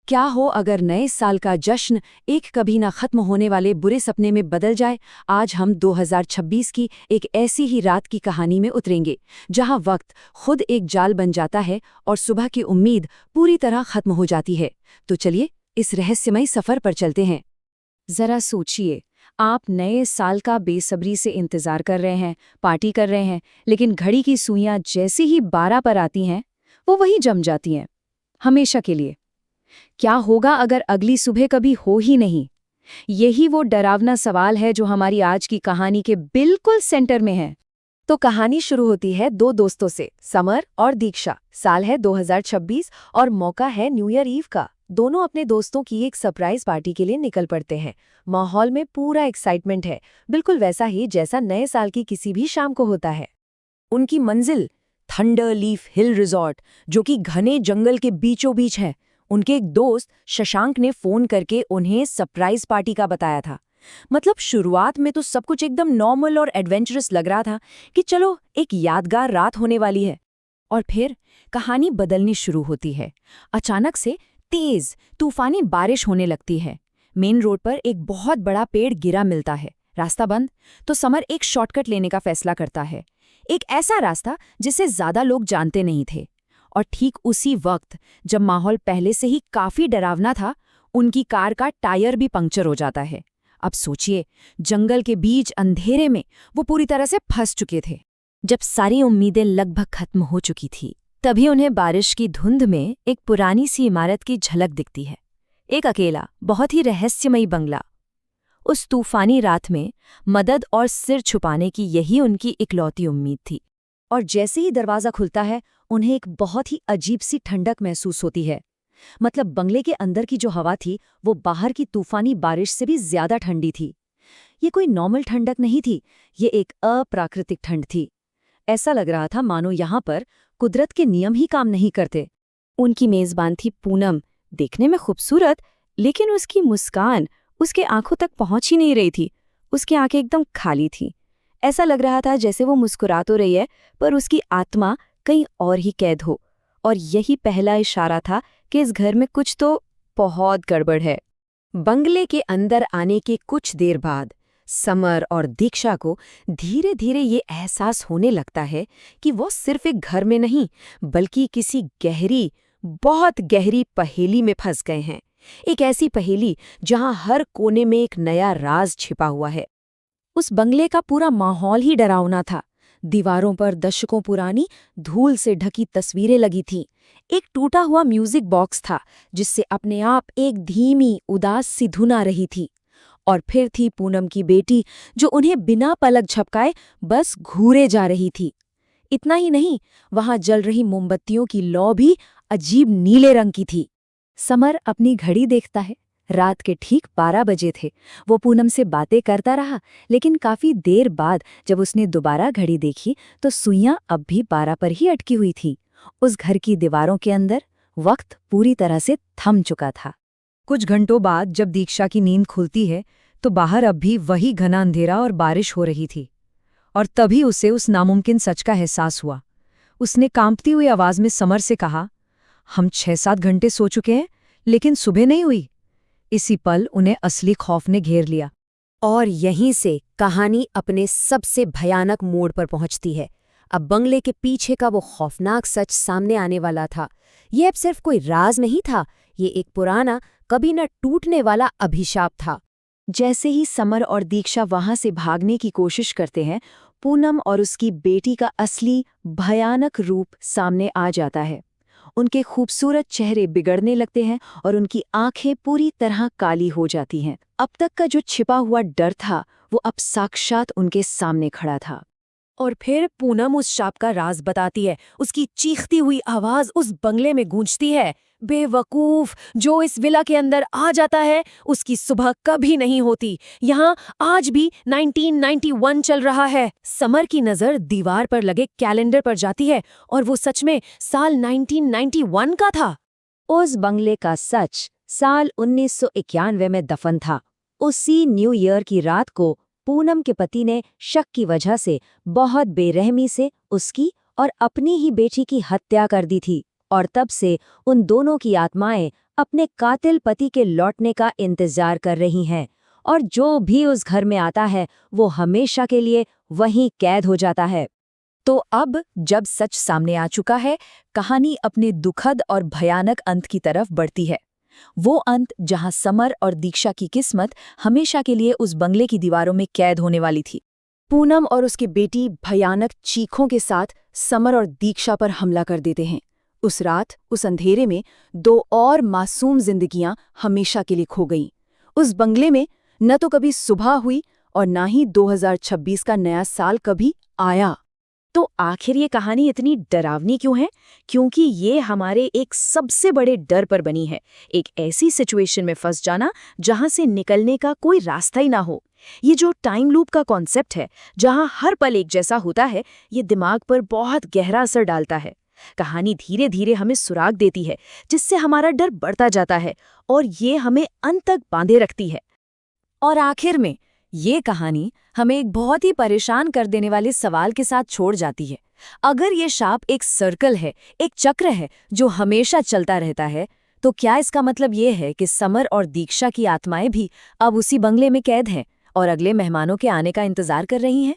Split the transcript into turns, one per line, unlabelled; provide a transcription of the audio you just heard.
क्या हो अगर नए साल का जश्न एक कभी ना खत्म होने वाले बुरे सपने में बदल जाए। आज हम 2026 की एक ऐसी ही रात की कहानी में उतरेंगे जहां वक्त खुद एक जाल बन जाता है और सुबह की उम्मीद पूरी तरह खत्म हो जाती है। तो चलिए इस रहस्यमयी सफर पर चलते हैं। जरा सोचिए, आप नए साल का बेसब्री से इंतजार कर रहे हैं, पार्टी कर रहे हैं, लेकिन घड़ी की सुइयां जैसे ही 12 पर आती हैं वो वहीं जम जाती हैं, हमेशा के लिए। क्या होगा अगर अगली सुबह कभी हो ही नहीं? यही वो डरावना सवाल है जो हमारी आज की कहानी के बिल्कुल सेंटर में है। तो कहानी शुरू होती है दो दोस्तों से, समर और दीक्षा। साल है 2026 और मौका है न्यू ईयर ईव का। दोनों अपने दोस्तों की एक सरप्राइज पार्टी के लिए निकल पड़ते हैं। माहौल में पूरा एक्साइटमेंट है, बिल्कुल वैसा ही जैसा नए साल की किसी भी शाम को होता है। उनकी मंजिल थंडर लीफ हिल रिजॉर्ट, जो कि घने जंगल के बीचों बीच है। उनके एक दोस्त शशांक ने फोन करके उन्हें सरप्राइज पार्टी का बताया था। मतलब शुरुआत में तो सब कुछ एकदम नॉर्मल और एडवेंचरस लग रहा था कि चलो एक यादगार रात होने वाली है। और फिर कहानी बदलनी शुरू होती है। अचानक से तेज तूफानी बारिश होने लगती है। मेन रोड पर एक बहुत बड़ा पेड़ गिरा मिलता है। रास्ता बंद, तो समर एक शॉर्टकट लेने का फैसला करता है। एक ऐसा रास्ता जिसे ज्यादा लोग जानते नहीं थे। और ठीक उसी वक्त जब माहौल पहले से ही काफी डरावना था, उनकी कार का टायर भी पंक्चर हो जाता है। अब सोचिए, जंगल के बीच अंधेरे में वो पूरी तरह से फंस चुके थे। जब सारी उम्मीदें लगभग खत्म हो चुकी थी, तभी उन्हें बारिश की धुंध में एक पुरानी सी इमारत की झलक दिखती है। एक अकेला, बहुत ही रहस्यमयी बंगला। उस तूफानी रात में मदद और सिर छुपाने की यही उनकी इकलौती उम्मीद थी। और जैसे ही दरवाज़ा खुलता है, उन्हें एक बहुत ही अजीब सी ठंडक महसूस होती है। मतलब बंगले के अंदर की जो हवा थी वो बाहर की तूफानी बारिश से भी ज्यादा ठंडी थी। ये कोई नॉर्मल ठंडक नहीं थी, ये एक अप्राकृतिक ठंड थी। ऐसा लग रहा था मानो यहाँ पर कुदरत के नियम ही काम नहीं करते। उनकी मेजबान थी पूनम, देखने में खूबसूरत, लेकिन उसकी मुस्कान उसके आंखों तक पहुंच ही नहीं रही थी। उसकी आंखें एकदम खाली थीं। ऐसा लग रहा था जैसे वो मुस्कुरा तो रही है, पर उसकी आत्मा कहीं और ही कैद हो। और यही पहला इशारा था कि इस घर में कुछ तो बहुत गड़बड़ है। बंगले के अंदर आने के कुछ देर बाद समर और दीक्षा को धीरे धीरे ये एहसास होने लगता है कि वो सिर्फ एक घर में नहीं, बल्कि किसी गहरी, बहुत गहरी पहेली में फंस गए हैं। एक ऐसी पहेली जहां हर कोने में एक नया राज छिपा हुआ है। उस बंगले का पूरा माहौल ही डरावना था। दीवारों पर दशकों पुरानी धूल से ढकी तस्वीरें लगी थीं। एक टूटा हुआ म्यूजिक बॉक्स था जिससे अपने आप एक धीमी उदास सी धुन आ रही थी। और फिर थी पूनम की बेटी, जो उन्हें बिना पलक झपकाए बस घूरे जा रही थी। इतना ही नहीं, वहां जल रही मोमबत्तियों की लौ भी अजीब नीले रंग की थी। समर अपनी घड़ी देखता है। रात के ठीक 12 बजे थे। वो पूनम से बातें करता रहा, लेकिन काफी देर बाद जब उसने दोबारा घड़ी देखी तो सुइयां अब भी 12 पर ही अटकी हुई थी। उस घर की दीवारों के अंदर वक्त पूरी तरह से थम चुका था। कुछ घंटों बाद जब दीक्षा की नींद खुलती है तो बाहर अब भी वही घना अंधेरा और बारिश हो रही थी। और तभी उसे उस नामुमकिन सच का एहसास हुआ। उसने कांपती हुई आवाज में समर से कहा, हम 6-7 घंटे सो चुके हैं, लेकिन सुबह नहीं हुई। इसी पल उन्हें असली खौफ ने घेर लिया। और यहीं से कहानी अपने सबसे भयानक मोड़ पर पहुंचती है। अब बंगले के पीछे का वो खौफनाक सच सामने आने वाला था। ये अब सिर्फ कोई राज नहीं था, ये एक पुराना, कभी न टूटने वाला अभिशाप था। जैसे ही समर और दीक्षा वहां से भागने की कोशिश करते हैं, पूनम और उसकी बेटी का असली भयानक रूप सामने आ जाता है। उनके खूबसूरत चेहरे बिगड़ने लगते हैं और उनकी आंखें पूरी तरह काली हो जाती हैं। अब तक का जो छिपा हुआ डर था वो अब साक्षात उनके सामने खड़ा था। और फिर पूनम उस शाप का राज बताती है। उसकी चीखती हुई आवाज उस बंगले में गूंजती है, बेवकूफ, जो इस विला के अंदर आ जाता है उसकी सुबह कभी नहीं होती। यहाँ आज भी 1991 चल रहा है। समर की नजर दीवार पर लगे कैलेंडर पर जाती है और वो सच में साल 1991 का था। उस बंगले का सच साल 1991 में दफन था। उसी न्यू ईयर की रात को पूनम के पति ने शक की वजह से बहुत बेरहमी से उसकी और अपनी ही बेटी की हत्या कर दी थी। और तब से उन दोनों की आत्माएं
अपने कातिल पति के लौटने का इंतजार कर रही हैं और जो भी उस घर में आता है वो हमेशा के लिए वहीं कैद हो जाता है।
तो अब जब सच सामने आ चुका है, कहानी अपने दुखद और भयानक अंत की तरफ बढ़ती है। वो अंत जहां समर और दीक्षा की किस्मत हमेशा के लिए उस बंगले की दीवारों में कैद होने वाली थी। पूनम और उसकी बेटी भयानक चीखों के साथ समर और दीक्षा पर हमला कर देते हैं। उस रात, उस अंधेरे में 2 और मासूम जिंदगियां हमेशा के लिए खो गईं। उस बंगले में न तो कभी सुबह हुई और ना ही 2026 का नया साल कभी आया।
तो आखिर ये कहानी इतनी डरावनी क्यों है? क्योंकि ये हमारे एक सबसे बड़े डर पर बनी है, एक ऐसी सिचुएशन में फंस जाना जहां से निकलने का कोई रास्ता ही ना हो। ये जो टाइम लूप का कॉन्सेप्ट है, जहां हर पल एक जैसा होता है, ये दिमाग पर बहुत गहरा असर डालता है। कहानी धीरे धीरे हमें सुराग देती है, जिससे हमारा डर बढ़ता जाता है और ये हमें अंत तक बांधे रखती है।
और आखिर में ये कहानी हमें एक बहुत ही परेशान कर देने वाले सवाल के साथ छोड़ जाती है। अगर ये शाप एक सर्कल है, एक चक्र है जो हमेशा चलता रहता है, तो क्या इसका मतलब ये है कि समर और दीक्षा की आत्माएं भी अब उसी बंगले में कैद हैं और अगले मेहमानों के आने का इंतजार कर रही हैं?